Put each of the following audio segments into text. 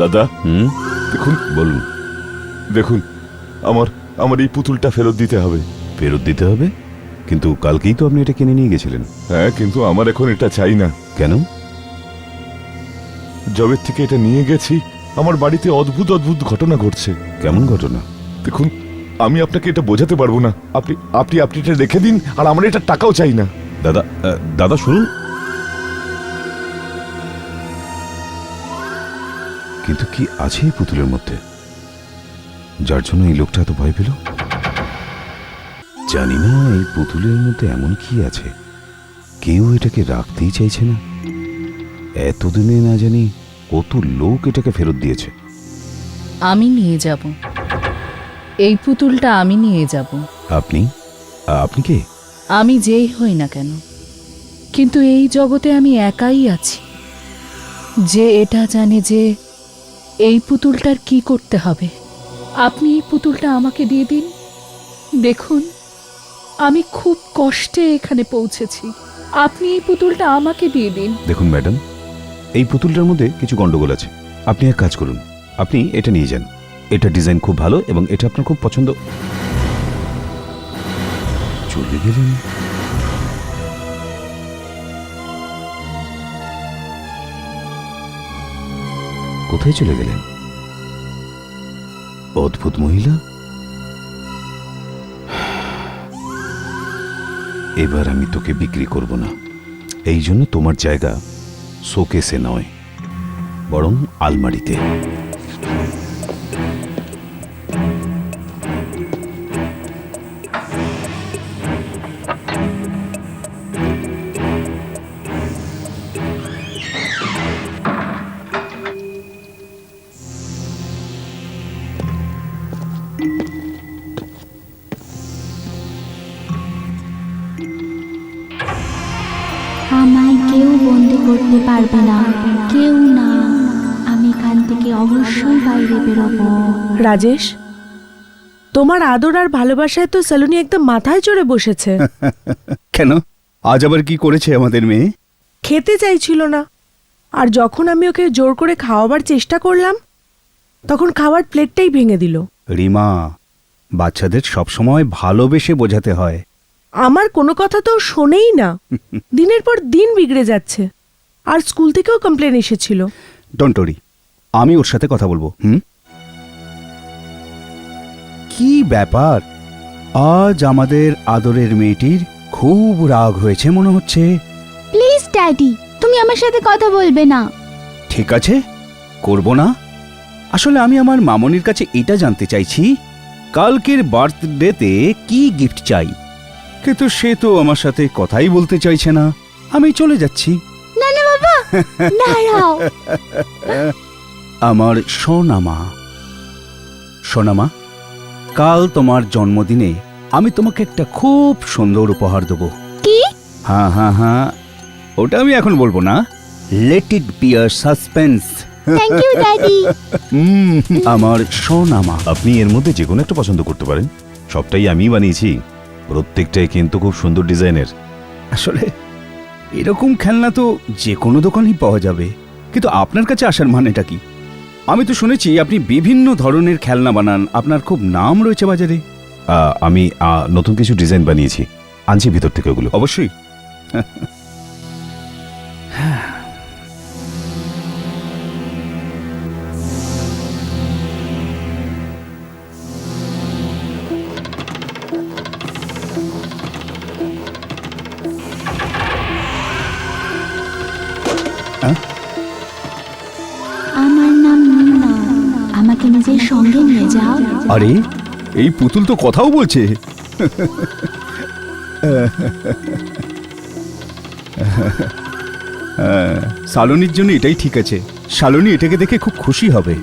দাদা দেখুন, বলুন। দেখুন, আমার আমার এই পুতুলটা ফেরত দিতে হবে। ফেরত দিতে হবে? কিন্তু কালকেই তো আপনি এটা কিনে নিয়ে গেছিলেন। হ্যাঁ, কিন্তু আমার এখন এটা চাই না। কেন? জবের থেকে এটা নিয়ে গেছি, আমার বাড়িতে অদ্ভুত অদ্ভুত ঘটনা ঘটছে। কেমন ঘটনা? দেখুন, আমি আপনাকে এটা বোঝাতে পারবো না। আপনি আপনি আপনি এটা রেখে দিন, আর আমার এটা টাকাও চাই না। দাদা, দাদা শুনুন। কিন্তু কি আছে এই পুতুলের মধ্যে, যার জন্য এই লোকটা এত ভয় পেল? জানি না এই পুতুলের মধ্যে এমন কি আছে, কেউ এটাকে রাখতেই চাইছে না। এতদিনে না জানি কত লোক এটাকে ফেরত দিয়েছে। আমি নিয়ে যাব, এই পুতুলটা আমি নিয়ে যাব। আপনি? আপনি কে? আমি যেই হই না কেন, কিন্তু এই জগতে আমি একাই আছি যে এটা জানে যে এই পুতুলটার কি করতে হবে। আপনি এই পুতুলটা আমাকে দিয়ে দিন। দেখুন, আমি খুব কষ্টে এখানে পৌঁছেছি, আপনি এই পুতুলটা আমাকে দিয়ে দিন। দেখুন ম্যাডাম, এই পুতুলটার মধ্যে কিছু গন্ডগোল আছে। আপনি এক কাজ করুন, আপনি এটা নিয়ে যান। এটা ডিজাইন খুব ভালো এবং এটা আপনার খুব পছন্দ। চলে গেলেন। কোথায় চলে গেলেন? অদ্ভুত মহিলা। এবার আমি তোকে বিক্রি করব না। এই জন্য তোমার জায়গা শোকেসে নয়, বরং আলমারিতে। আমায় কেউ বন্দি করতে পারবে না, কেউ না। আমি এখান থেকে অবশ্যই বাইরে বেরোবো। রাজেশ, তোমার আদর আর ভালোবাসায় তো সালুনি একদম মাথায় চড়ে বসেছে। কেন, আজ আবার কি করেছে আমাদের মেয়ে? খেতে চাইছিল না, আর যখন আমি ওকে জোর করে খাওয়াবার চেষ্টা করলাম, তখন খাওয়ার প্লেটটাই ভেঙে দিল। রিমা, বাচ্চাদের সবসময় ভালোবেসে বোঝাতে হয়। আমার কোনো কথা তো শোনেই না, দিনের পর দিন বিগড়ে যাচ্ছে। আর স্কুল থেকেও কমপ্লেন এসেছিল। ডোন্ট ওরি, আমি ওর সাথে কথা বলবো। কি ব্যাপার, আজ আমাদের আদরের মেয়েটির খুব রাগ হয়েছে মনে হচ্ছে। প্লিজ ড্যাডি, তুমি আমার সাথে কথা বলবে না। ঠিক আছে, করব না। আসলে আমি আমার মামনির কাছে এটা জানতে চাইছি, কালকের বার্থডেতে কি গিফট চাই। কিন্তু সে তো আমার সাথে কথাই বলতে চাইছে না। আমি চলে যাচ্ছি। না না বাবা, দাঁড়াও। আমার সোনামা, সোনামা, কাল তোমার জন্মদিনে আমি তোমাকে একটা খুব সুন্দর উপহার দেব। কি? হ্যাঁ হ্যাঁ হ্যাঁ, ওটা আমি এখন বলবো না। Let it be a suspense. Thank you daddy. আমার সোনামা। আপনি এর মধ্যে যে কোনো একটা পছন্দ করতে পারেন, সবটাই আমি বানিয়েছি। প্রত্যেকটাই কিন্তু খুব সুন্দর ডিজাইনের। আসলে এরকম খেলনা তো যে কোনো দোকানেই পাওয়া যাবে, কিন্তু আপনার কাছে আসার মানেটা কি? আমি তো শুনেছি আপনি বিভিন্ন ধরনের খেলনা বানান, আপনার খুব নাম রয়েছে বাজারে। আমি নতুন কিছু ডিজাইন বানিয়েছি, আনছি ভিতর থেকে ওগুলো। অবশ্যই। আমার নাম নীনা, আমাকে নিজের সঙ্গে নিয়ে যাও। আরে, এই পুতুল তো কথাও বলছে। সালোনির জন্য এটাই ঠিক আছে। শালনী এটাকে দেখে খুব খুশি হবে।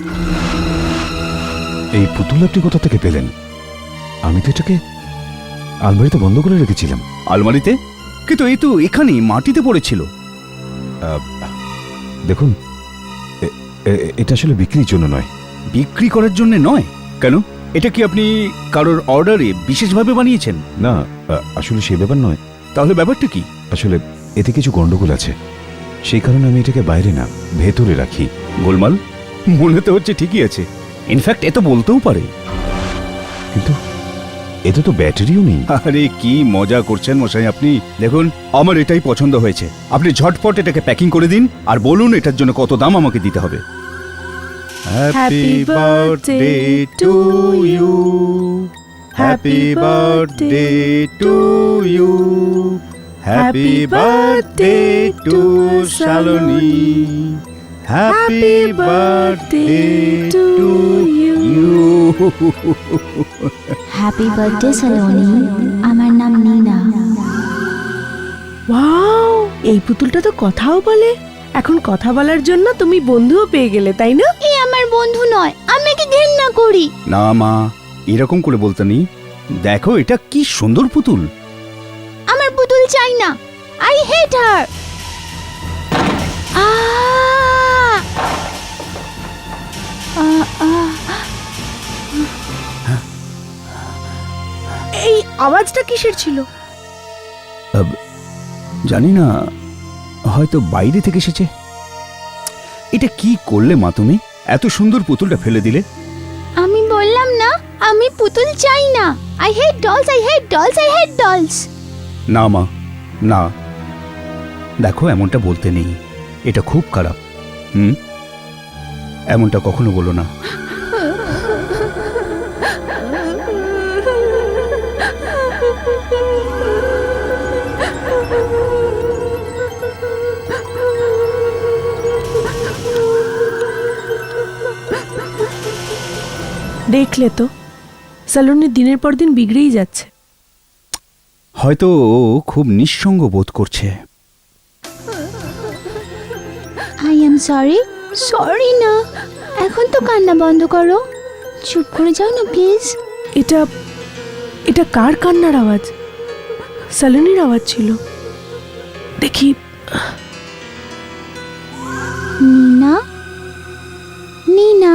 এই পুতুল আপনি কোথা থেকে পেলেন? আমি তো এটাকে আলমারিতে বন্ধ করে রেখেছিলাম। আলমারিতে? কিন্তু এই তো এখানেই মাটিতে পড়েছিল। দেখুন, এটা আসলে বিক্রির জন্য নয়। বিক্রি করার জন্য নয়? কেন, এটা কি আপনি কারোর অর্ডারে বিশেষভাবে বানিয়েছেন? না, আসলে সে ব্যাপার নয়। তাহলে ব্যাপারটা কি? আসলে এতে কিছু গন্ডগোল আছে, সেই কারণে আমি এটাকে বাইরে না ভেতরে রাখি। গোলমাল? মনে তো হচ্ছে ঠিকই আছে, ইনফ্যাক্ট এ তো বলতেও পারে। কিন্তু এতে তো ব্যাটারিও নেই। আরে কি মজা করছেন মশাই আপনি। দেখুন, আমার এটাই পছন্দ হয়েছে। আপনি ঝটপট এটাকে প্যাকিং করে দিন আর বলুন এটার জন্য কত দাম আমাকে দিতে হবে। Happy birthday to you, happy birthday to you, happy birthday to Shalini, happy birthday to you. Happy birthday Saloni, আমার নাম নীনা। ওয়াও, এই পুতুলটা তো কথাও বলে। এখন কথা বলার জন্য তুমি বন্ধুও পেয়ে গেলে, তাই না? এ আমার বন্ধু নয়, আমি কি ঘেন্না করি। না মা, এরকম করে বলতে নেই। দেখো এটা কি সুন্দর পুতুল। আমার পুতুল চাই না, আই হেট হার। এই আওয়াজটা কিসের ছিল? জানি না, হয়তো বাইরে থেকে এসেছে। এটা কি করলে মা তুমি? এত সুন্দর পুতুলটা ফেলে দিলে। আমি বললাম না, আমি পুতুল চাই না। I hate dolls, I hate dolls, I hate dolls. না মা, না, দেখো এমনটা বলতে নেই, এটা খুব খারাপ। এমনটা কখনো বলো না। দেখলে তো, সালোনি দিনের পর দিন বিগড়েই যাচ্ছে। হয়তো ও খুব নিঃসঙ্গ বোধ করছে। I am sorry. সরি না, এখন তো কান্না বন্ধ করো, চুপ করে যাও না প্লিজ। এটা এটা কার কান্নার আওয়াজ? সালোনির আওয়াজ ছিল। দেখি। নীনা, নীনা,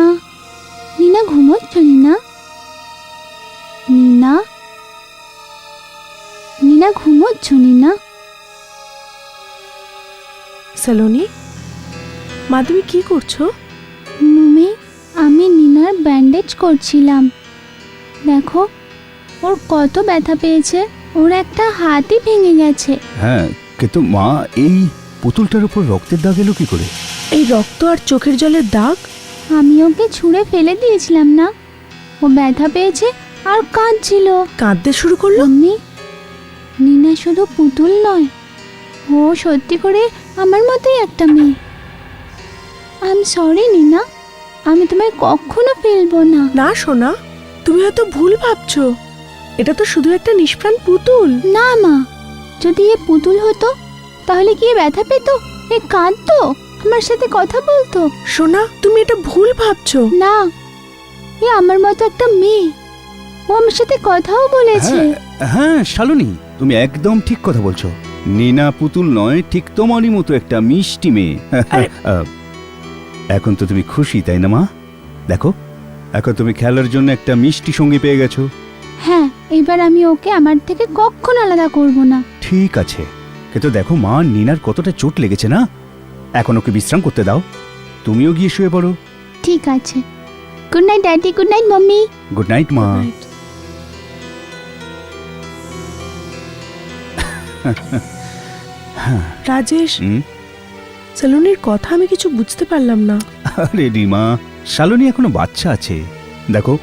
নীনা ঘুমোচ্ছ? নীনা, নীনা, নীনা ঘুমোচ্ছ? নীনা, সালোনি, মা তুমি কি করছো? মুমি, আমি নীনার ব্যান্ডেজ করছিলাম। দেখো ওর কত ব্যথা পেয়েছে, ওর একটা হাতই ভেঙে গেছে। হ্যাঁ, কিন্তু মা এই পুতুলটার উপর রক্তের দাগ এলো কি করে? এই রক্ত আর চোখের জলের দাগ? আমি ওকে ছুঁড়ে ফেলে দিয়েছিলাম না, ও ব্যথা পেয়েছে আর কাঁদছিল। কাঁদতে শুরু করলো? মাম্মি, নীনা শুধু পুতুল নয়, ও সত্যি করে আমার মতোই একটা মেয়ে। আই এম সরি নীনা, আমি তোমায় কখনো ফেলবো না। না সোনা, তুমি হয়তো ভুল ভাবছো। এটা তো শুধু একটা নিষ্প্রাণ পুতুল। না মা, যদি এ পুতুল হতো তাহলে কি এ ব্যথা পেত, এ কাঁদতো, আমার সাথে কথা বলতো? সোনা, তুমি এটা ভুল ভাবছো। না, এ আমার মতো একটা মেয়ে, ও আমার সাথে কথাও বলেছে। হ্যাঁ শালনী, তুমি একদম ঠিক কথা বলছো। নীনা পুতুল নয়, ঠিক তোমারই মতো একটা মিষ্টি মেয়ে। এখন তো তুমি খুশি তাই না মা? দেখো, এখন তুমি খেলার জন্য একটা মিষ্টি সঙ্গী পেয়ে গেছো। হ্যাঁ, এবার আমি ওকে আমার থেকে কখনো আলাদা করব না। ঠিক আছে, কিন্তু দেখো মা, নীনার কতটা চোট লেগেছে না, এখন ওকে বিশ্রাম করতে দাও। তুমিও গিয়ে শুয়ে পড়ো। ঠিক আছে। Good night daddy, good night mummy. Good night মা। রাজেশ, সালোনির কথা আমি কিছু বুঝতে পারলাম না। আরে রিমা, শালনী এখনো বাচ্চা আছে। দেখো,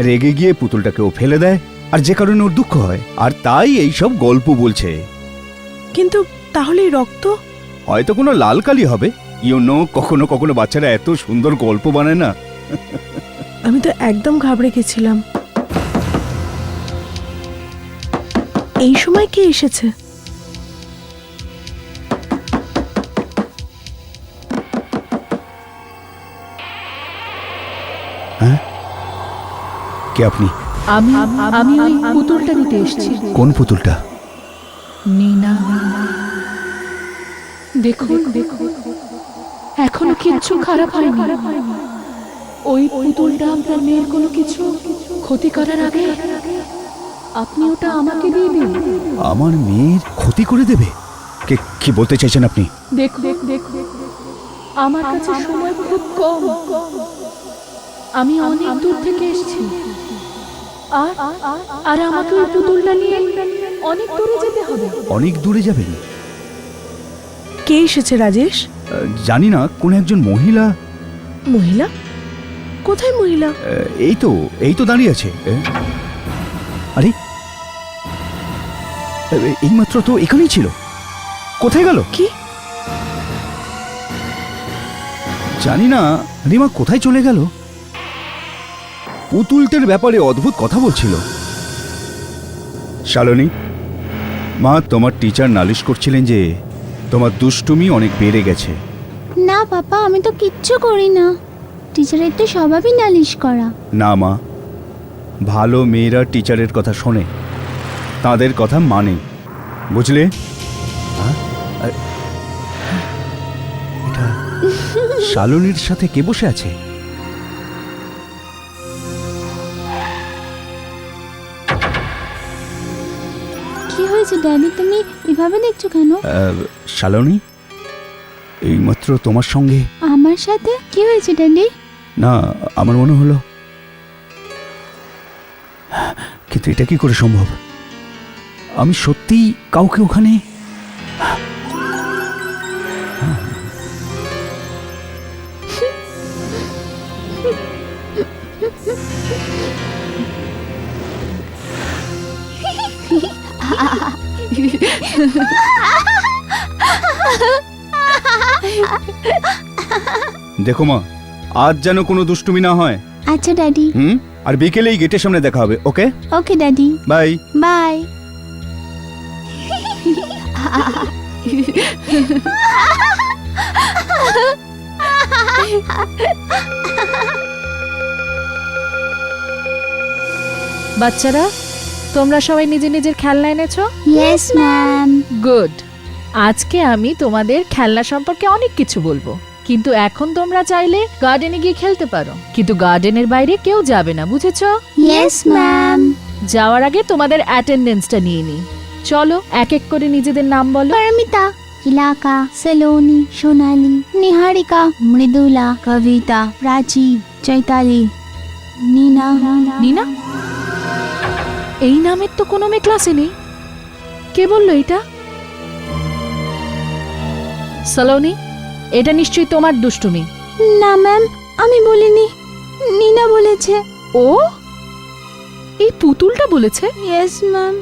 রেগে গিয়ে পুতুলটাকে ও ফেলে দেয়, আর যে কারণে ওর দুঃখ হয়, আর তাই এই সব গল্প বলছে। কিন্তু তাহলে এই রক্ত? হয়তো কোনো লাল কালি হবে। কখনো কখনো বাচ্চারা এত সুন্দর গল্প বানায় না। আমি তো একদম ঘাবড়ে গেছিলাম। এই সময় কে এসেছে? হ্যাঁ, কে আপনি? আমি আমি ওই পুতুলটা নিতে এসেছি। কোন পুতুলটা? নীনা, দেখুন দেখুন, এখনো কিচ্ছু খারাপ হয়নি। ওই পুতুলটা আপনার মেয়ের কোনো কিছু ক্ষতি করার আগে আপনি ওটা আমাকে দিয়ে দিন। আমার মেয়ের ক্ষতি করে দেবে? কি বলতে চাইছেন আপনি? দেখুন, আমার কাছে সময় খুব কম। আমি অনেক দূর থেকে এসেছি আর আর আমাকে ওই পুতুলটা নিয়ে অনেক দূরে যেতে হবে। অনেক দূরে যাবেন? কে এসেছে রাজেশ? জানি না, কোন একজন মহিলা। মহিলা? কোথায় মহিলা? এই তো দাঁড়িয়ে আছে। আরে এইমাত্র তো এখানেই ছিল, কোথায় গেল? কি? জানি না রিমা কোথায় চলে গেল। পুতুলটার ব্যাপারে অদ্ভুত কথা বলছিল। শালনী, মা তোমার টিচার নালিশ করছিলেন যে তোমার দুষ্টুমি অনেক বেড়ে গেছে। না পাপা, আমি তো কিচ্ছু করি না। টিচারের তো স্বভাবই নালিশ করা। না মা, ভালো মেয়েরা টিচারের কথা শোনে, তাদের কথা মানে, বুঝলে? এটা শালনীর সাথে কে বসে আছে? কি হয়েছে ড্যাডি, তুমি এভাবে দেখছো কেন? শালনী, এইমাত্র তোমার সঙ্গে। আমার সাথে কি হয়েছে ড্যাডি? না, আমার মনে হলো, কিন্তু এটা কি করে সম্ভব? আমি সত্যিই কাউকে ওখানে। দেখো মা, আজ যেন কোনো দুষ্টুমি না হয়। আচ্ছা ড্যাডি। আর বিকেলেই গেটের সামনে দেখা হবে, ওকে? ওকে ড্যাডি, বাই। বাই। বাচ্চারা, তোমরা সবাই নিজের নিজের খেলনা এনেছো? Yes ma'am. গুড। আজকে আমি তোমাদের খেলনা সম্পর্কে অনেক কিছু বলবো, কিন্তু এখন তোমরা চাইলে গার্ডেনে গিয়ে খেলতে পারো, কিন্তু গার্ডেনের বাইরে কেউ যাবে না, বুঝেছো? Yes ma'am. যাওয়ার আগে তোমাদের অ্যাটেন্ডেন্সটা নিয়ে নিই। চলো এক এক করে নিজেদের নাম বলো। परमिता, इलाका, सलोनी, सोनाली, निहारिका, मृदुला, कविता, प्राची, चैताली, नीना। নীনা? এই নামের তো কোনো মেয়ে ক্লাসে নেই। কে বললো এটা? সালোনি, এটা নিশ্চয়ই তোমার দুষ্টুমি। না ম্যাম, আমি বলিনি, নীনা বলেছে। ও, এই পুতুলটা বলেছে? Yes ma'am.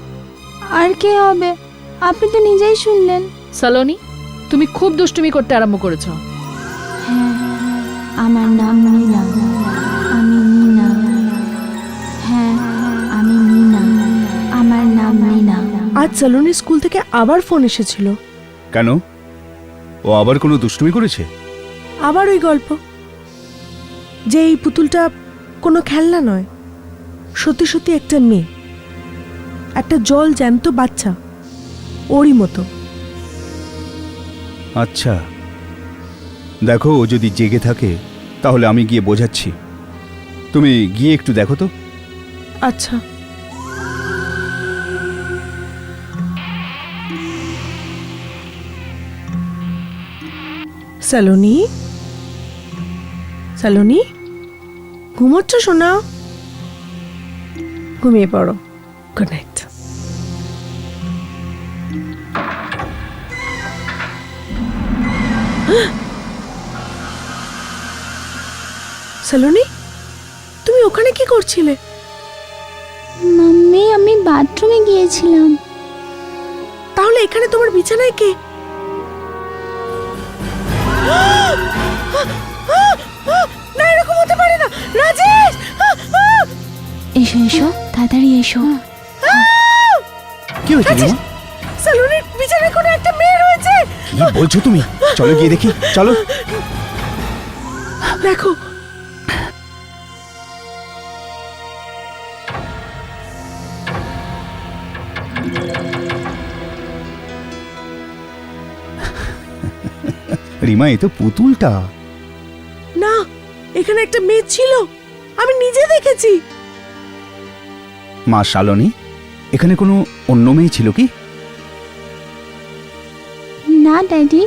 আর কে হবে? আপনি তো নিজেই শুনলেন। সালোনি, তুমি খুব দুষ্টুমি করতে আরম্ভ করেছো। হ্যাঁ, আমার নাম নীনা, আমি নীনা। হ্যাঁ, আমি নীনা, আমার নাম নীনা। আজ সালোনি স্কুল থেকে আবার ফোন এসেছিল। কেন? ও আবার কোনো দুষ্টুমি করেছে? আবার ওই গল্প যে এই পুতুলটা কোনো খেলনা নয়, সত্যি সত্যি একটা মেয়ে, একটা জল জ্যান্ত বাচ্চা, ওরই মতো। আচ্ছা, দেখো ও যদি জেগে থাকে তাহলে আমি গিয়ে বোঝাচ্ছি। তুমি গিয়ে একটু দেখো তো। আচ্ছা। সালোনি, সালোনি, ঘুমোচ্ছ সোনা? ঘুমিয়ে পড়ো। Good night. সালোনি, তুমি ওখানে কি করছিলে? মাম্মি, আমি বাথরুমে গিয়েছিলাম। তাহলে এখানে তোমার বিছানায় কে? না, এরকম হতে পারে না। রাজেশ! এসো এসো, তাড়াতাড়ি এসো। কি হয়েছে রিমা? সালোনির বিছানায় কোনো একটা মেয়ে রয়েছে। কি বলছো তুমি? চলো গিয়ে দেখি, চলো। দেখো। রিমা, এ তো পুতুলটা। না, এখানে একটা মেয়ে ছিল, আমি নিজে দেখেছি। মা শালনী, এখানে কোনো অন্য মেয়ে ছিল কি? না ড্যাডি।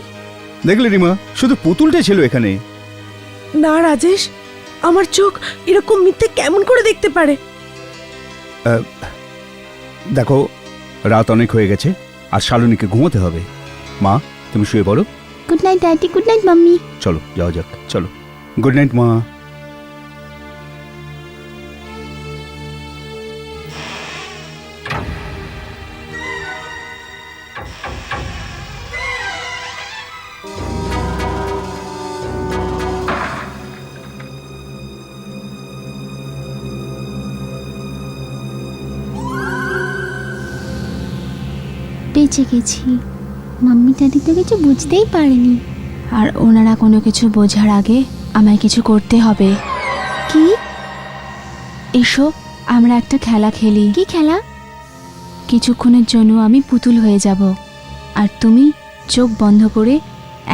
দেখলে রিমা, শুধু পুতুলটাই ছিল এখানে। না রাজেশ, আমার চোখ এরকম মিথ্যে কেমন করে দেখতে পারে? দেখো, রাত অনেক হয়ে গেছে আর শালুনিকে ঘুমোতে হবে। মা, তুমি শুয়ে পড়ো। Good night daddy, good night mummy. চলো যাওয়া যাক, চলো। গুড নাইট মা। বেঁচে গেছি। মাম্মি ড্যাডি তো কিছু বুঝতেই পারেনি, আর ওনারা কোনো কিছু বোঝার আগে আমায় কিছু করতে হবে। কি? এসো আমরা একটা খেলা খেলি। কি খেলা? কিছুক্ষণের জন্য আমি পুতুল হয়ে যাব, আর তুমি চোখ বন্ধ করে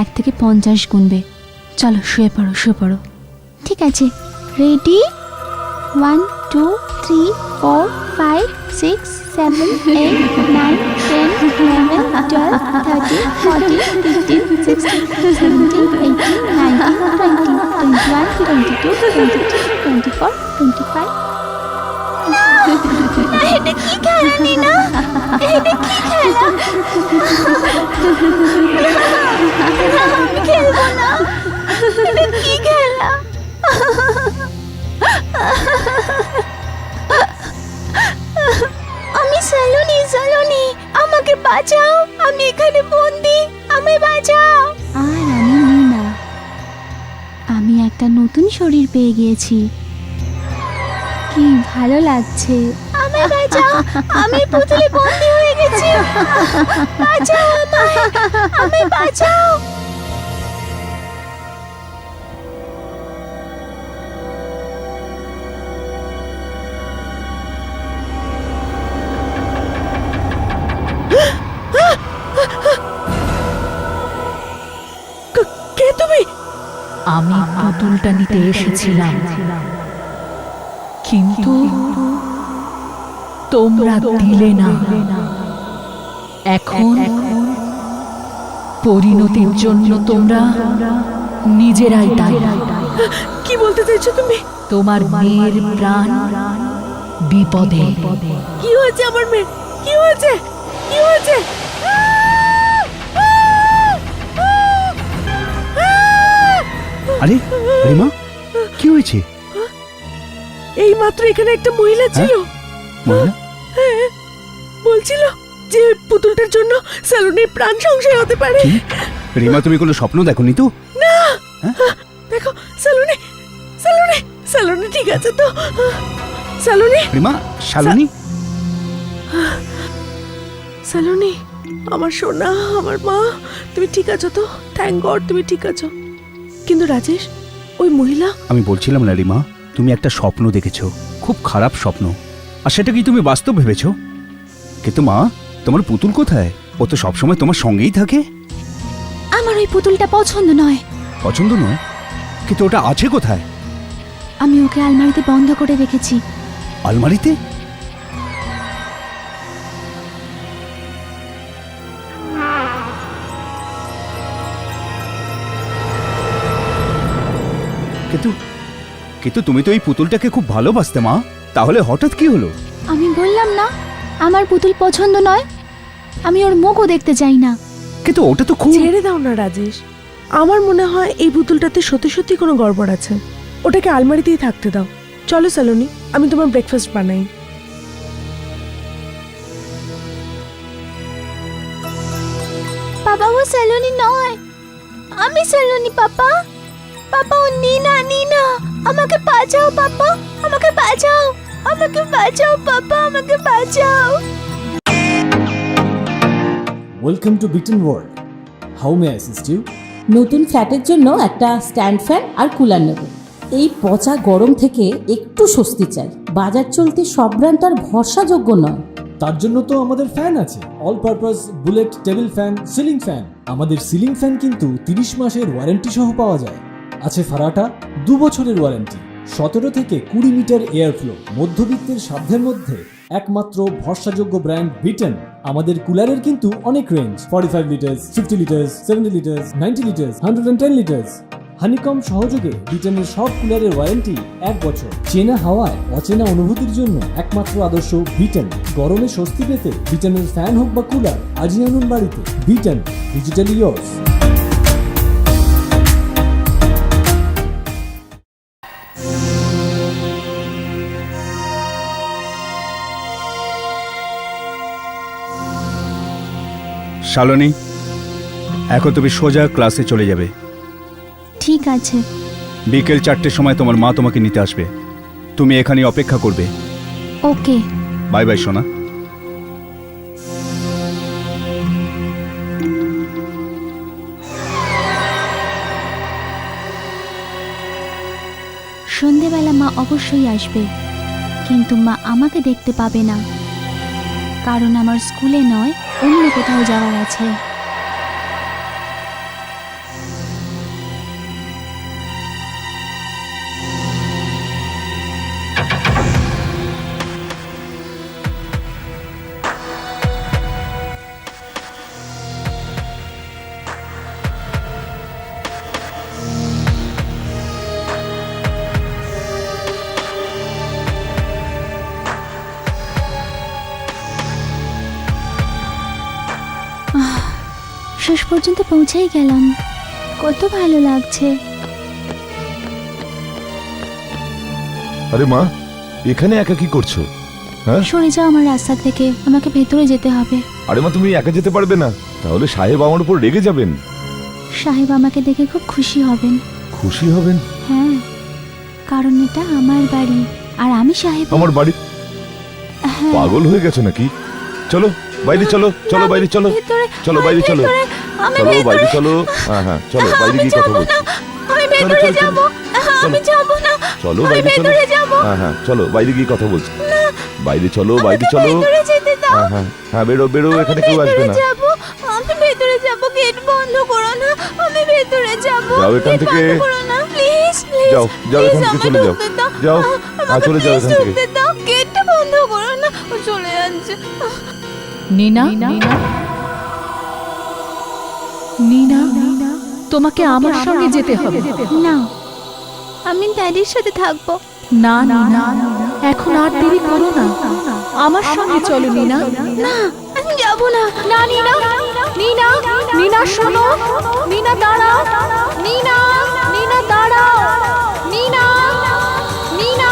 1 থেকে 50 গুনবে। চলো শুয়ে পড়ো, শুয়ে পড়ো। ঠিক আছে, রেডি? 1 2 3 4 5 6 7 8 9 10 11 12 13 14 15 16 17 18 19 20 21 22 23 24 25। এটা কি খেলা নিনা? এটা কি খেলা? আমি খেলবো না। এটা কি খেলা? আমি সালুনি, সালুনি আমাকে বাঁচাও, আমি এখানে বন্দি, আমায় বাঁচাও। আর আমি নিনা, আমি একটা নতুন শরীর পেয়ে গিয়েছি। কি ভালো লাগছে। আমায় বাঁচাও, আমি পুতুলে বন্দি হয়ে গেছি। বাঁচাও আমায়, আমায় বাঁচাও। কে তুমি? আমি পুতুলটা নিতে এসেছিলাম, কিন্তু তোমরা দিলে না। এখন পরিণতির জন্য তোমরা নিজেরাই দায়ী। কি বলতে চাইছো তুমি? তোমার মেয়ের প্রাণ বিপদে। কি হয়েছে আমার মেয়ে? কি হয়েছে? কি হয়েছে? আরে রিমা, কি হয়েছে? এই মাত্র এখানে একটা মহিলা ছিল। মহিলা? হ্যাঁ, বলছিল যে ওই পুতুলটার জন্য সালুনের প্রাণ সংশয় হতে পারে। কি? রিমা, তুমি কোনো স্বপ্ন দেখোনি তো? না, দেখো সালুনি, সালুনি, সালুনি ঠিক আছে তো? সালুনি, রিমা, শালুনি? সালুনি, আমার সোনা, আমার মা, তুমি ঠিক আছো তো? থ্যাংক গড তুমি ঠিক আছো। কিন্তু রাজেশ, ওই মহিলা। আমি বলছিলাম না রিমা, তুমি একটা স্বপ্ন দেখেছো, খুব খারাপ স্বপ্ন, আর সেটা কি তুমি বাস্তব ভেবেছো? কিন্তু মা, তোমার পুতুল কোথায়? ও তো সবসময় তোমার সঙ্গেই থাকে। আমার ওই পুতুলটা পছন্দ নয়। পছন্দ নয়? কিন্তু ওটা আছে কোথায়? আমি ওকে আলমারিতে বন্ধ করে রেখেছি। আলমারিতে? কিন্তু কিন্তু তুমি তো এই পুতুলটাকে খুব ভালোবাসতে মা, তাহলে হঠাৎ কি হলো? আমি বললাম না আমার পুতুল পছন্দ নয়, আমি ওর মুখও দেখতে চাই না। কিন্তু ওটা তো খুব। ছেড়ে দাও না রাজেশ, আমার মনে হয় এই পুতুলটাতে সত্যি সত্যি কোনো গড়বড় আছে। ওটাকে আলমারিতেই থাকতে দাও। চলো সালুনি, আমি তোমার ব্রেকফাস্ট বানাই। বাবা, ও সালুনি নয়, আমি সালুনি। পাপা, পাপা, ও নিনা, নিনা, আমাকে বাঁচাও পাপা, আমাকে বাঁচাও, আমাকে বাঁচাও পাপা, আমাকে বাঁচাও। Welcome to Bitan world. How may assist you? নতুন ফ্ল্যাটের জন্য একটা স্ট্যান্ড ফ্যান আর কুলার নেব। এই পচা গরম থেকে একটু স্বস্তি চাই। বাজার চলতে সব ব্র্যান্ড আর ভরসাযোগ্য নয়। তার জন্য তো আমাদের ফ্যান আছে, all purpose bullet table fan, ceiling fan. আমাদের সিলিং ফ্যান কিন্তু 30 মাসের ওয়ারেন্টি সহ পাওয়া যায়। আছে ফারাটা 2 বছরের ওয়ারেন্টি, 17 থেকে 20 মিটার এয়ার ফ্লো। মধ্যবিত্তের সাধ্যের মধ্যে একমাত্র ভরসাযোগ্য ব্র্যান্ড বিটন। আমাদের কুলারের কিন্তু অনেক range, 45 litres, 50 litres, 70 litres, 90 litres, 110 litres. Honeycomb সহযোগে ব্রিটেনের সব কুলারের ওয়ারেন্টি 1 বছর। চেনা হাওয়ায় অচেনা অনুভূতির জন্য একমাত্র আদর্শ ব্রিটেন। গরমে স্বস্তি পেতে ব্রিটেনের ফ্যান হোক বা কুলার, আজই আনুন বাড়িতে। Britain, digitally yours. শালনী, এখন তুমি সোজা ক্লাসে চলে যাবে। ঠিক আছে। বিকেল 4টের সময় তোমার মা তোমাকে নিতে আসবে। তুমি এখানে অপেক্ষা করবে। ওকে। বাই বাই সোনা। সন্ধেবেলা মা অবশ্যই আসবে, কিন্তু মা আমাকে দেখতে পাবে না, কারণ আমার স্কুলে নয়, অন্য কোথাও যাওয়ার আছে। শেষ পর্যন্ত পৌঁছেই গেলাম, কত ভালো লাগছে। আরে মা, এখানে একা কি করছো? হ্যাঁ, সরে যাও আমার রাস্তা থেকে, আমাকে ভেতরে যেতে হবে। আরে মা, তুমি একা যেতে পারবে না, তাহলে সাহেব আমার উপর রেগে যাবেন। সাহেব আমাকে দেখে খুব খুশি হবেন। খুশি হবেন? হ্যাঁ, কারণ এটা আমার বাড়ি আর আমি সাহেব। আমার বাড়ি? হ্যাঁ। পাগল হয়ে গেছো নাকি? চলো বাইরে, চলো চলো বাইরে, চলো চলো বাইরে, চলো চলো বাইরে, চলো। হ্যাঁ হ্যাঁ, চলো বাইরে গিয়ে কথা বলছি। আমি চলো, ভেতরে চলো, যাব। আমি যাব না। চলো আমি বাইরে, চলো। ভেতরে যাব। হ্যাঁ হ্যাঁ, চলো বাইরে গিয়ে কথা বলছি। বাইরে চলো, বাইরে আমাকে চলো। ভেতরে যেতে দাও। হ্যাঁ হ্যাঁ হ্যাঁ, বেরো বেরো, এখানে কেউ আসবে না। যাব। আমি ভেতরে যাব, গেট বন্ধ করো না। আমি ভেতরে যাব। যাও এখান গেট থেকে। বন্ধ করো না, প্লিজ প্লিজ। যাও, যাও এখান থেকে, চলে যাও। যাও, হ্যাঁ চলে যাও এখান থেকে। দাও, গেটটা বন্ধ করো না। ও চলে যাচ্ছে। নীনা, নীনা, তোমাকে আমার সঙ্গে যেতে হবে। না, আমি ড্যাডির সাথে থাকবো। না নীনা, এখন আর দেরি করো না, আমার সঙ্গে চলো নীনা। না, আমি যাব না। না নীনা, নীনা, নীনা শোনো, নীনা দাঁড়াও, নীনা, নীনা দাঁড়াও, নীনা, নীনা।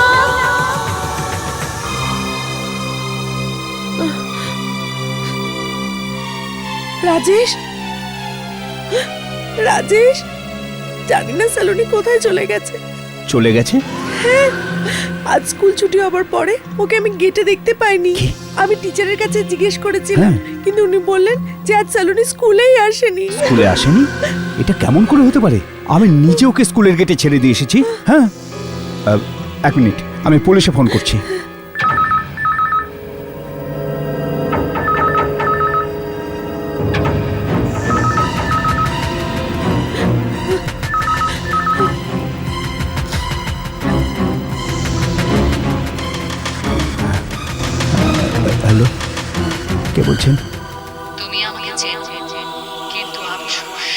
রাজেশ, রাজেশ, জানি না সালোনি কোথায় চলে গেছে। চলে গেছে? আজ স্কুল ছুটি হবার পরে ওকে আমি গেটে দেখতে পাইনি। আমি টিচারের কাছে জিজ্ঞেস করেছিলাম, কিন্তু উনি বললেন যে আজ সালোনি স্কুলেই আসেনি। স্কুলে আসেনি? এটা কেমন করে হতে পারে? আমি নিজে ওকে স্কুলের গেটে ছেড়ে দিয়ে এসেছি। হ্যাঁ, 1 মিনিট, আমি পুলিশে ফোন করছি। হ্যালো, কে বলছেন? তুমি আমাকে চেনো, কিন্তু আফসোস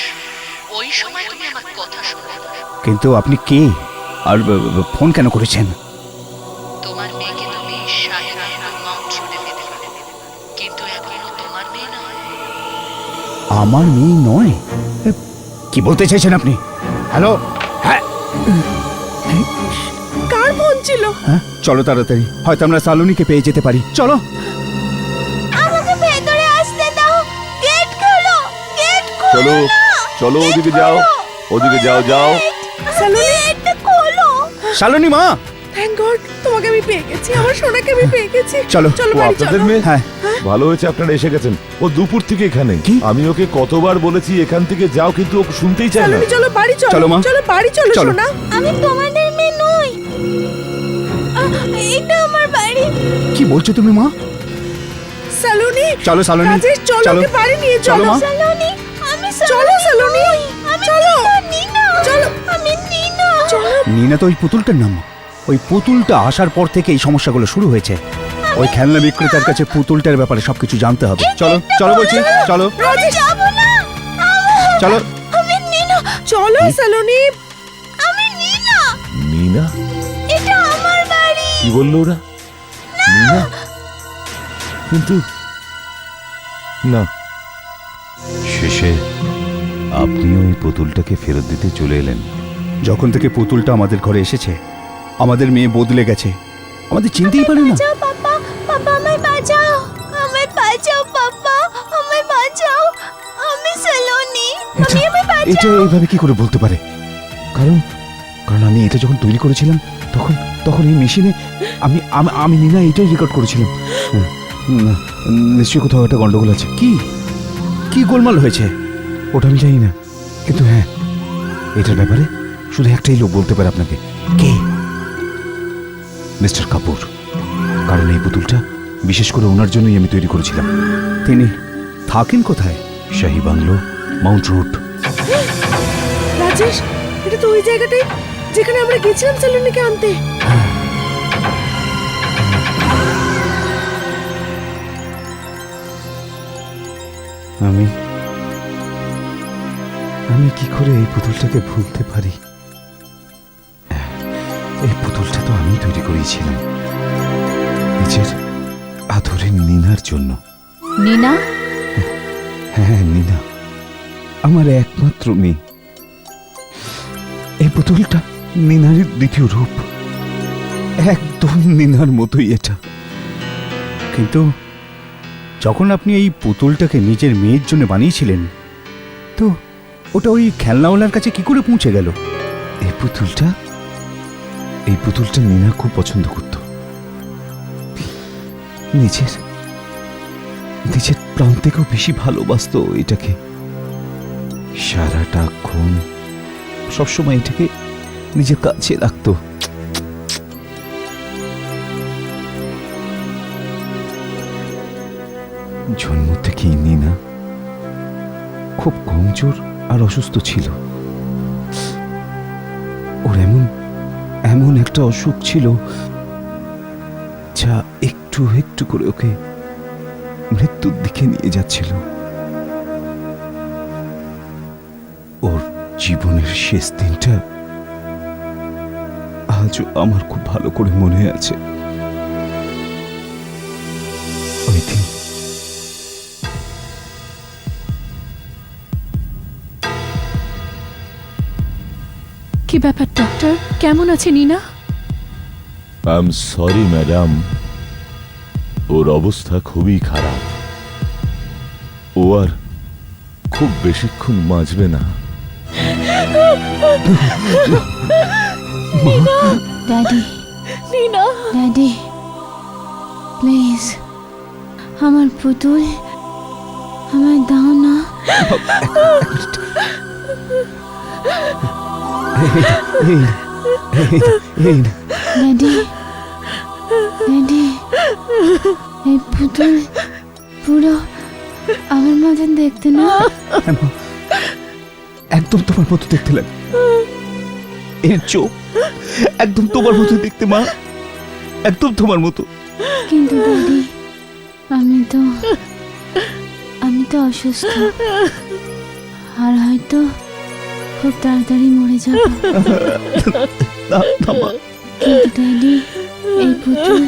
ওই সময় তুমি আমার কথা শোনো। কিন্তু আপনি কে আর ফোন কেন করেছেন? তোমার মেয়েকে তুমি সাহেবের মাউন্ট রোডে ফেলে, কিন্তু এখনো তোমার মেয়ে নয়। আমার মেয়ে নয়? কি বলতে চাইছেন আপনি? হ্যালো, হ্যাঁ কার ফোন ছিল? হ্যাঁ, চলো তাড়াতাড়ি, হয়তো আমরা সালোনিকে পেয়ে যেতে পারি। চলো। আমাকে ভেতরে আসতে দাও। গেট খোলো, গেট চলো চলো, ওদিকে যাও, ওদিকে যাও, যাও। সালোনি, গেটটা খোলো। শালনী মা, থ্যাংক গড, তোমাকে আমি পেয়ে গেছি, আমার সোনাকে আমি পেয়ে গেছি। চলো। চলো ও বাড়ি আপনাদের চলো। মেয়ে? হ্যাঁ, ভালো হয়েছে আপনারা এসে গেছেন। ও দুপুর থেকে এখানে। কি? আমি ওকে কতবার বলেছি এখান থেকে যাও, কিন্তু ও শুনতেই চায় না। সালোনি, চলো বাড়ি চলো। চলো, মা। চলো বাড়ি চলো চলো। সোনা। আমি তোমাদের মেয়ে নই। এটা আমার বাড়ি। কি বলছো তুমি মা? সালোনি, চলো সালোনি, রাজেশ, চলো চলো। ওকে বাড়ি নিয়ে চলো, চলো। মা। সালোনি, আমি চলো সালোনি, চলো। নিনা। চলো। আমি নিনা। চলো। নিনা তো ওই পুতুলটার নাম। ওই পুতুলটা আসার পর থেকে এই সমস্যাগুলো শুরু হয়েছে। ওই খেলনা বিক্রেতার কাছে পুতুলটার ব্যাপারে সবকিছু জানতে হবে। চলো চলো বলছি, চলো আমি যাব না। চলো। আমি নিনা। চলো সালোনি, মিনা? এটা আমার বাড়ি। কি বললো ওরা? মিনা? কিন্তু না, শেষে আপনিও ওই পুতুলটাকে ফেরত দিতে চলে এলেন। যখন থেকে পুতুলটা আমাদের ঘরে এসেছে আমাদের মেয়ে বদলে গেছে, আমাদের চিনতেই পারে না। বাঁচাও পাপা, পাপা আমায় বাঁচাও, আমায় বাঁচাও পাপা, আমায় বাঁচাও, আমি সলোনি, আমি আমায় বাঁচাও। এটা এইভাবে কি করে বলতে পারে? কারণ কারণ আমি এটা যখন তৈরি করেছিলাম তখন তখন এই মেশিনে আমি আমি নিনা এটাই রেকর্ড করেছিলাম। না, নিশ্চয়ই কোথাও একটা গন্ডগোল আছে। কি কি গোলমাল হয়েছে? ওটা আমি জানি না, কিন্তু হ্যাঁ, এটার ব্যাপারে শুধু একটাই লোক বলতে পারে আপনাকে। কে? মিস্টার কাপুর। কারণ এই পুতুলটা বিশেষ করে ওনার জন্যই আমি তৈরি করেছিলাম। তিনি থাকেন কোথায়? শাহী বাংলো, মাউন্ট রোড। রাজেশ, এটা তো ওই জায়গাটাই যেখানে আমরা গেছিলাম সেলুনিকে আনতে। আমি আমি কি করে এই পুতুলটাকে ভুলতে পারি? এই পুতুলটা তো আমি তৈরি করেছিলাম নিজের আদরের নিনার জন্য। নিনা? হ্যাঁ, নিনা আমার একমাত্র মেয়ে। এই পুতুলটা নিনার দ্বিতীয় রূপ, একদম নিনার মতোই এটা। কিন্তু যখন আপনি এই পুতুলটাকে নিজের মেয়ের জন্য বানিয়েছিলেন তো ওটা ওই খেলনাওয়ালার কাছে কি করে পৌঁছে গেল? এই পুতুলটা নিনা খুব পছন্দ করত। নিজের নিজের প্রাণ থেকেও বেশি ভালোবাসতো এটাকে। সারাটাক্ষণ সবসময় এটাকে নিজের কাছে রাখতো। জন্ম থেকেই নিনা খুব কমজোর আর অসুস্থ ছিল। ওর এমন একটা অসুখ ছিল যা একটু একটু করে ওকে মৃত্যুর দিকে নিয়ে যাচ্ছিল। ওর জীবনের শেষ দিনটা আজও আমার খুব ভালো করে মনে আছে। ওই দিন কি ব্যাপার ডক্টর, কেমন আছে নিনা? আই এম সরি ম্যাডাম, ওর অবস্থা খুবই খারাপ। ও আর খুব বেশিক্ষণ বাঁচবে না। ড্যাডি, নিনা, ড্যাডি প্লিজ আমার পুতুল আমায় দাও না। ড্যাডি, ড্যাডি এই পুতুল পুরো আমার মতন দেখতে না? একদম তোমার মতো দেখতে লাগে। এর চোখ একদম তোমার মতো দেখতে, মা, একদম তোমার মতো। কিন্তু ড্যাডি আমি তো অসুস্থ আর হয়তো খুব তাড়াতাড়ি মরে যাব। কিন্তু ড্যাডি এই পুতুল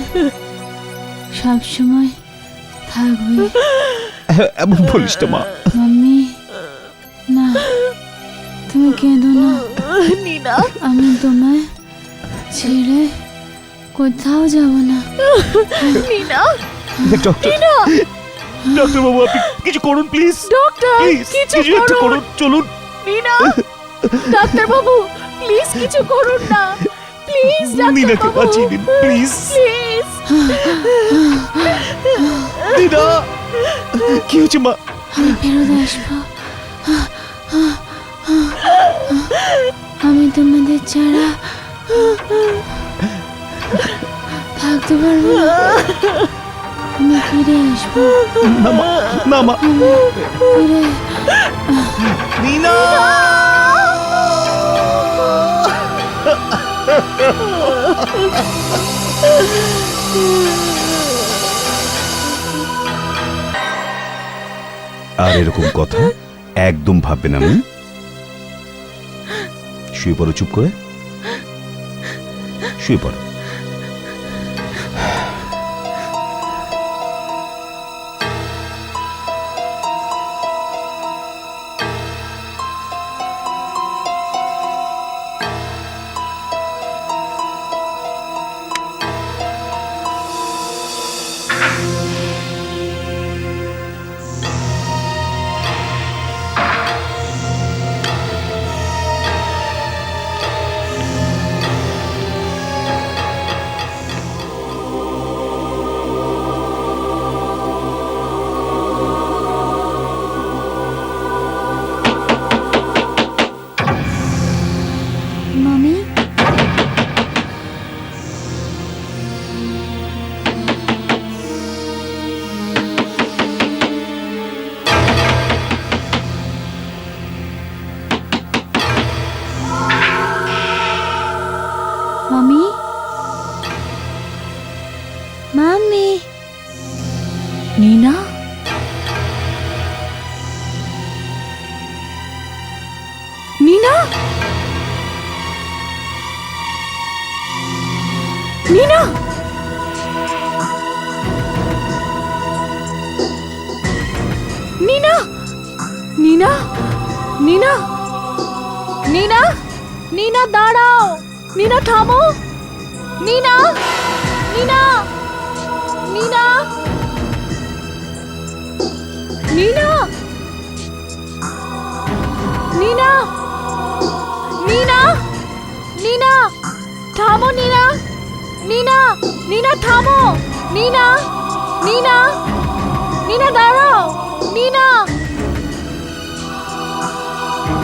সব সময় থাকবে। এমন বলিস না, মা। মাম্মি, না তুমি কেঁদো না। নিনা, আমি তোমায় ছেড়ে কোথাও যাব না। নিনা, ডক্টর বাবু, আপনি কিছু করুন প্লিজ। ডক্টর প্লিজ কিছু একটা করুন, চলুন। নিনা, ডাক্তার বাবু প্লিজ কিছু করুন না, প্লিজ নিনাকে ডাক্তার বাবু, বাঁচিয়ে দিন প্লিজ। প্লিজ। নিনা, কি হয়েছে মা? আমি ফেরত আসবো। আমি তোমাদের ছাড়া থাকতে পারবো না। আমি ফিরে আসবো। না মা, না মা। ফিরে নিনা, আর এরকম কথা একদম ভাববে না। শুয়ে পড়ো চুপ করে। শুয়ে পড়ো। মামি, মামি, মামি, নীনা, নীনা, নীনা, নীনা, নীনা, নীনা, নীনা, নীনা দাঁড়াও, নীনা থামো, নীনা, নীনা, নীনা, নীনা, নীনা, নীনা, নীনা, থামো নীনা, নীনা, নীনা থামো, নীনা, নীনা, নীনা দাঁড়াও, নীনা,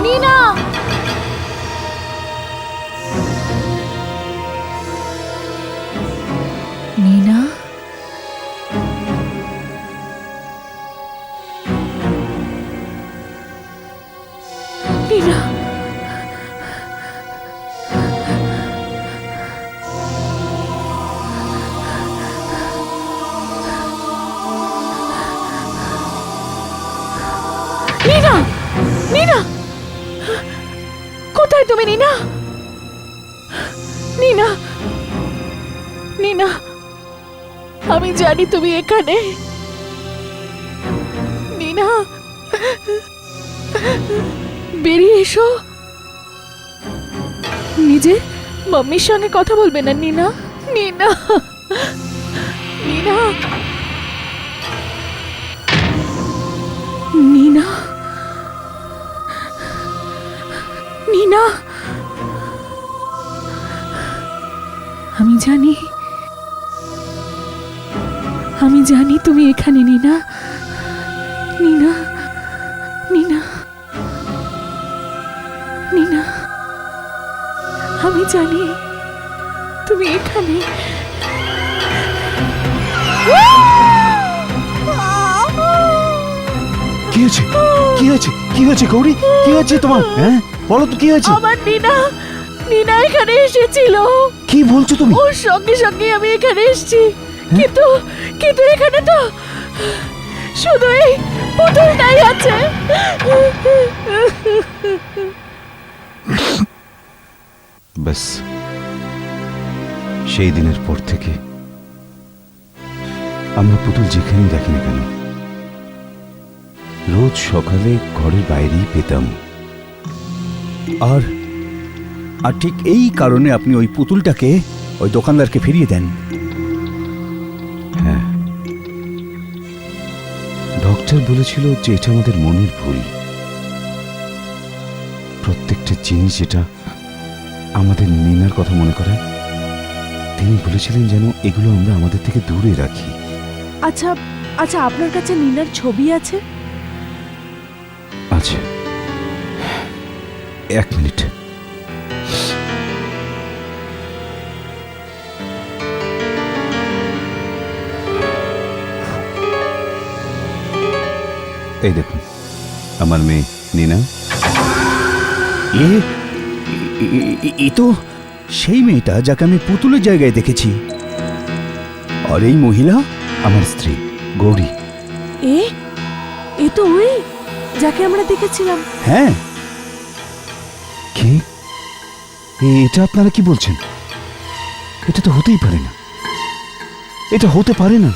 নীনা, নীনা, নীনা, নীনা, নীনা, কোথায় তুমি নীনা? নীনা, নীনা, আমি জানি তুমি এখানে। নীনা, বেরিয়ে এসো। নিজের মাম্মির সঙ্গে কথা বলবে না নীনা? নীনা, নীনা, নীনা, নীনা, আমি জানি, আমি জানি তুমি এখানে নীনা, নীনা, নীনা, নীনা, আমি জানি তুমি এখানে। কি হয়েছে? কি হয়েছে? কি হয়েছে গৌরী? কি হয়েছে তোমার? হ্যাঁ, বলো তো কি হয়েছে? আমার নীনা, নীনা এখানে এসেছিল। কি বলছো তুমি? ওর সঙ্গে সঙ্গে আমি এখানে এসেছি, কিন্তু কিন্তু এখানে তো শুধু এই পুতুলটাই আছে। ব্যাস, সেই দিনের পর থেকে আমরা পুতুল যেখানেই দেখি না কেন রোজ সকালে ঘরের বাইরেই পেতাম। আর আর ঠিক এই কারণে আপনি ওই পুতুলটাকে ওই দোকানদারকে ফিরিয়ে দেন। হ্যাঁ, ডক্টর বলেছিল যে এটা আমাদের মনের ভুল। প্রত্যেকটা জিনিস যেটা আমাদের নীনার কথা মনে করায়, তিনি বলেছিলেন যেন এগুলো আমরা আমাদের থেকে দূরে রাখি। আচ্ছা আচ্ছা, আপনার কাছে নীনার ছবি আছে? আচ্ছা, 1 মিনিট। এই দেখুন, আমার মেয়ে নীনা। এ তো সেই মেয়েটা যাকে আমি পুতুলের জায়গায় দেখেছি। আর এই মহিলা আমার স্ত্রী গৌরী। এ তো ওই যাকে আমরা দেখেছিলাম। হ্যাঁ, কি? এটা আপনারা কি বলছেন? এটা তো হতেই পারে না, এটা হতে পারে না।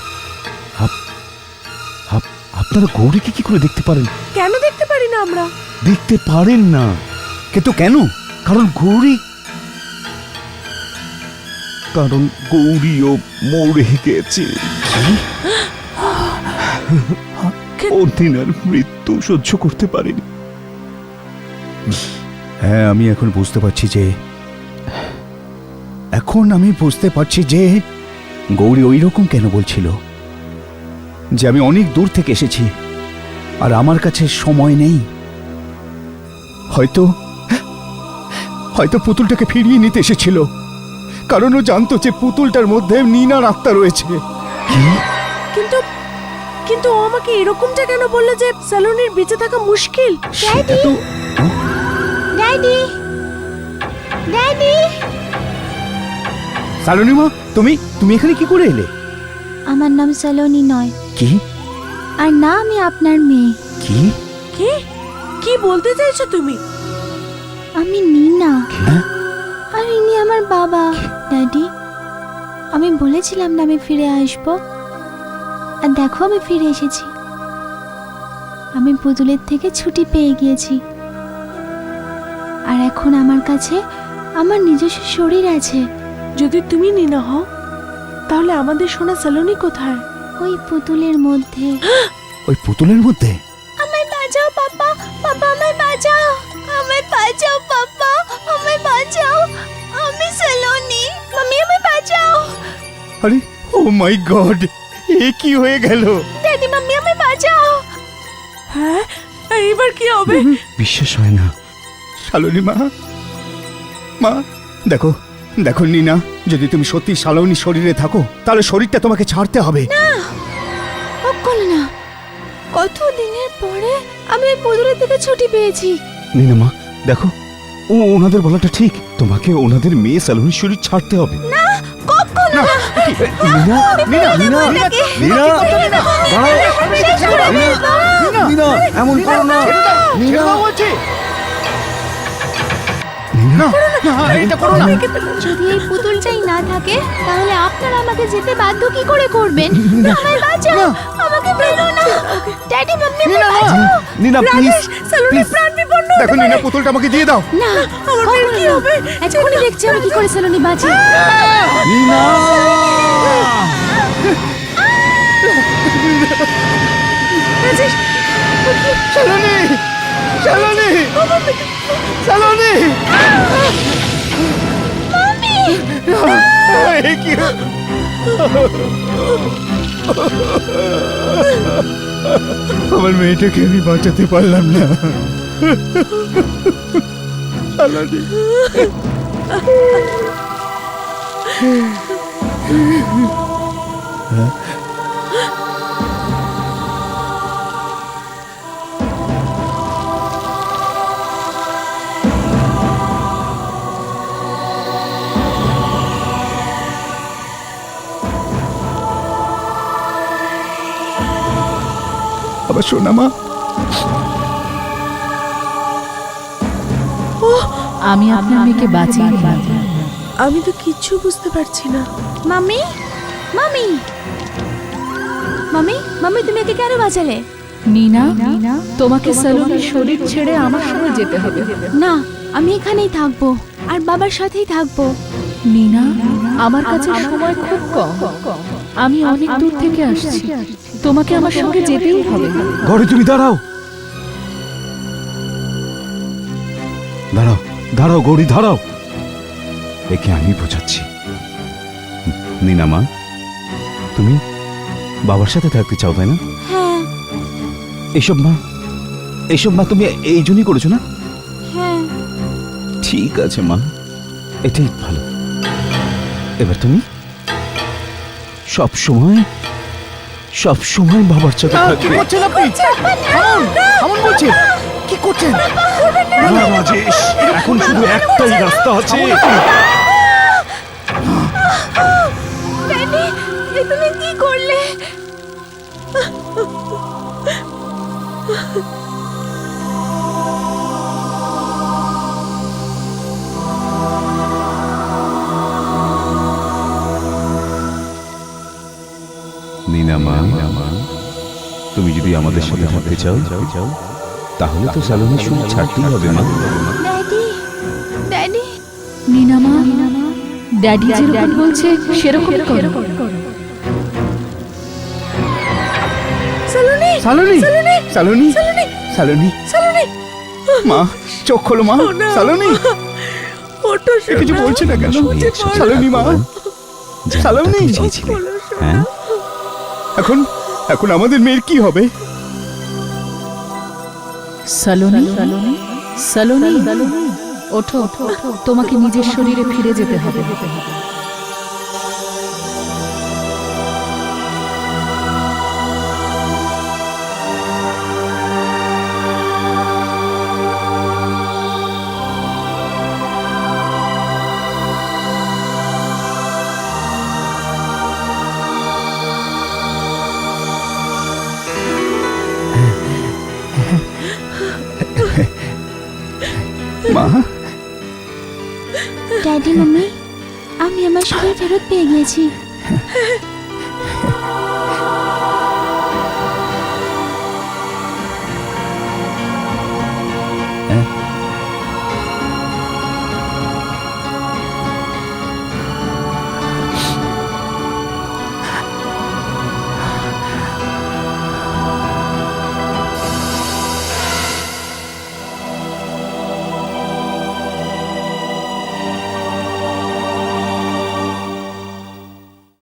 আপনারা গৌরীকে কি করে দেখতে পারেন? কেন দেখতে পারি না আমরা? দেখতে পারেন না কিন্তু কেন? কারণ গৌরীও মরে গেছে। ও নিনার মৃত্যু সহ্য করতে পারেনি। হ্যাঁ, আমি এখন বুঝতে পারছি যে গৌরী ওই রকম কেন বলছিল, যে আমি অনেক দূর থেকে এসেছি আর আমার কাছে সময় নেই। হয়তো পুতুলটাকে ফিরিয়ে নিতে এসেছিল, কারণ ও জানতো যে পুতুলটার মধ্যে নীনার আত্মা রয়েছে। কিন্তু কিন্তু ও আমাকে এরকমটা কেন বললো যে স্যালোনির বেঁচে থাকা মুশকিল? সেটা তো ড্যাডি, ড্যাডি। সালোনি মা, তুমি এখানে কি করে এলে? আমার নাম স্যালোনি নয়, কি আর না আমি আপনার মেয়ে। কি কি কি বলতে চাইছো তুমি? আমি নিনা, হ্যাঁ? আর ইনি আমার বাবা। ড্যাডি, আমি বলেছিলাম না আমি ফিরে আসবো, আর দেখো আমি ফিরে এসেছি। আমি পুতুলের থেকে ছুটি পেয়ে গিয়েছি, আর এখন আমার কাছে আমার নিজস্ব শরীর আছে। যদি তুমি নিনা হও তাহলে আমাদের সোনা স্যালোনি কোথায়? ওই পুতুলের মধ্যে। ওই পুতুলের মধ্যে? আমায় বাঁচাও পাপা, পাপা আমায় বাঁচাও, আমায় বাঁচাও পাপা, আমায় বাঁচাও। আমি স্যালোনি, মাম্মি আমায় বাঁচাও। আরে ও মাই গড, এ কি হয়ে গেল? ড্যাডি, মাম্মি আমায় বাঁচাও। হ্যাঁ, এইবার কি হবে? বিশ্বাস হয় না। শালনী মা, দেখো নীনা, যদি তুমি সত্যি শালনী শরীরে থাকো তাহলে শরীরটা তোমাকে ছাড়তে হবে। কখনো না, কত দিনের পরে আমি ওই পুতুলের থেকে ছুটি পেয়েছি। নিনা মা, দেখো ওনাদের বলাটা ঠিক, তোমাকে ওনাদের মেয়ে স্যালোনির শরীর ছাড়তে হবে। না, কখনো না। এমন করো না। যদি এই পুতুলটাই না থাকে তাহলে আপনারা আমাকে যেতে বাধ্য কি করে করবেন? আমায় বাঁচাও, আমাকে মেরো না। ড্যাডি, মাম্মি আমায় বাঁচাও। নিনা প্লিজ, স্যালোনির প্রাণ বিপন্ন। দেখো নীনা, পুতুলটা আমাকে দিয়ে দাও। না, আমার মেয়ের কি হবে? এক্ষুনি দেখছি আমি কি করে স্যালোনি বাঁচি। নিনা। শালনী! আমার মেয়েটাকে আমি বাঁচাতে পারলাম না। শালনী! আবার শোনা মা, আমি আপনার মেয়েকে বাঁচিয়ে নিলাম। আমি তো কিচ্ছু বুঝতে পারছি না। মাম্মি, মাম্মি, মাম্মি, মাম্মি তুমি একে কেন বাঁচালে? নিনা, তোমাকে স্যালোনির শরীর ছেড়ে আমার সঙ্গে যেতে হবে। না, আমি এখানেই থাকবো আর বাবার সাথেই থাকবো। নিনা, আমার কাছে সময় খুব কম, আমি অনেক দূর থেকে আসছি, তোমাকে আমার সঙ্গে যেতেই হবে। ঘরে তুমি দাঁড়াও, দাঁড়াও, দাঁড়াও গৌরী, দাঁড়াও। একে আমি বোঝাচ্ছি। নিনা মা, তুমি বাবার সাথে থাকতে চাও তাই না? হ্যাঁ, এইসব মা তুমি এই জন্যই করেছো না? হ্যাঁ। ঠিক আছে মা, এটাই ভালো। এবার তুমি সব সময় বাবার সাথে কি থাকবে। করছেন আপনি? থামুন বলছি। কি করছেন? না রাজেশ, এখন শুধু একটাই রাস্তা আছে। ড্যাডি, এ তুমি কি করলে? যদি আমাদের সাথে থাকতে চাও তাহলে তো স্যালনের সুখ ছাড়তেই হবে মা। ড্যাডি ড্যাডি নিনা মা, ড্যাডি যেরকম বলছে সেরকম করো। সালোনি সালোনি সালোনি সালোনি সালোনি মা, চোখ খোলো মা। শোনো। সালোনি ওঠো এ কিছু সোনা। বলছে না কেন? সবাই একসাথে সালোনি মা, থাকবো, যেমনটা সালোনি। তুমি চেয়েছিলে। বলো সোনা। হ্যাঁ এখন এখন আমাদের মেয়ের কি হবে? সালোনি, সালোনি, ওঠো, তোমাকে নিজের শরীরে ফিরে যেতে হবে। মা, ড্যাডি মাম্মি আমি আমার শরীর ফেরত পেয়ে গিয়েছি।